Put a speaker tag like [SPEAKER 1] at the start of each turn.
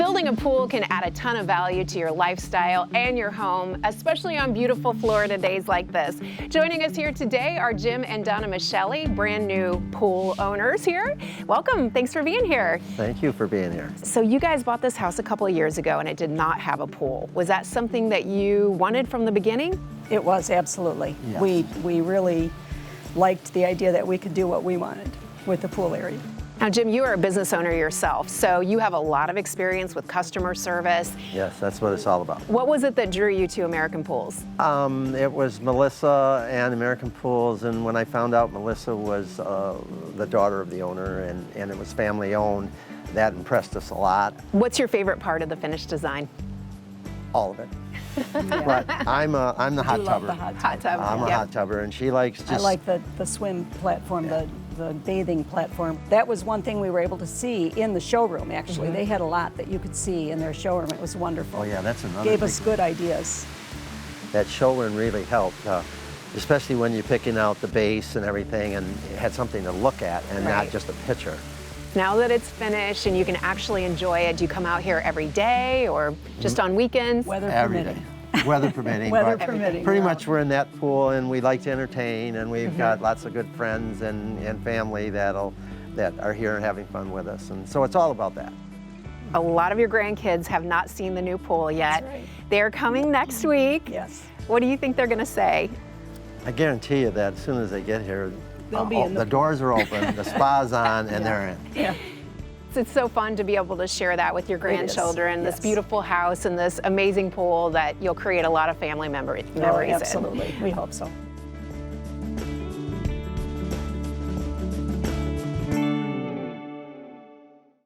[SPEAKER 1] Building a pool can add a ton of value to your lifestyle and your home, especially on beautiful Florida days like this. Joining us here today are Jim and Donna Micielli, brand new pool owners here. Welcome, thanks for being here.
[SPEAKER 2] Thank you for being here.
[SPEAKER 1] So you guys bought this house a couple of years ago and it did not have a pool. Was that something that you wanted from the beginning?
[SPEAKER 3] It was, absolutely.
[SPEAKER 2] Yes.
[SPEAKER 3] We really liked the idea that we could do what we wanted with the pool area.
[SPEAKER 1] Now, Jim, you are a business owner yourself, so you have a lot of experience with customer service.
[SPEAKER 2] Yes, that's what it's all about.
[SPEAKER 1] What was it that drew you to American Pools?
[SPEAKER 2] It was Melissa and American Pools, and when I found out Melissa was the daughter of the owner and it was family owned, that impressed us a lot.
[SPEAKER 1] What's your favorite part of the finished design?
[SPEAKER 2] All of it. But I'm the hot
[SPEAKER 3] I love
[SPEAKER 2] tubber.
[SPEAKER 3] the hot
[SPEAKER 1] Hot
[SPEAKER 3] tub.
[SPEAKER 1] tub.
[SPEAKER 2] I'm a
[SPEAKER 1] Yep.
[SPEAKER 2] hot tubber, and she likes just...
[SPEAKER 3] I like the swim platform, the bathing platform. That was one thing we were able to see in the showroom, actually. They had a lot that you could see in their showroom. It was wonderful.
[SPEAKER 2] Oh yeah, that's another
[SPEAKER 3] Gave
[SPEAKER 2] big
[SPEAKER 3] us good ideas.
[SPEAKER 2] That showroom really helped, especially when you're picking out the base and everything, and it had something to look at and
[SPEAKER 1] Right.
[SPEAKER 2] not just a picture.
[SPEAKER 1] Now that it's finished and you can actually enjoy it, do you come out here every day or just on weekends?
[SPEAKER 3] Weather
[SPEAKER 2] Every
[SPEAKER 3] permitting.
[SPEAKER 2] day. Weather permitting.
[SPEAKER 3] Weather
[SPEAKER 2] but
[SPEAKER 3] permitting,
[SPEAKER 2] Pretty
[SPEAKER 3] yeah.
[SPEAKER 2] much we're in that pool and we like to entertain, and we've got lots of good friends and family that are here and having fun with us. And so it's all about that.
[SPEAKER 1] A lot of your grandkids have not seen the new pool yet.
[SPEAKER 3] That's right.
[SPEAKER 1] They're coming next week.
[SPEAKER 3] Yes.
[SPEAKER 1] What do you think they're going to say?
[SPEAKER 2] I guarantee you that as soon as they get here,
[SPEAKER 3] They'll be in the
[SPEAKER 2] the doors are open, the spa's on, and they're in.
[SPEAKER 3] Yeah.
[SPEAKER 1] It's so fun to be able to share that with your grandchildren, this
[SPEAKER 3] yes.
[SPEAKER 1] beautiful house and this amazing pool that you'll create a lot of family memories
[SPEAKER 3] Oh,
[SPEAKER 1] in.
[SPEAKER 3] absolutely. We hope so.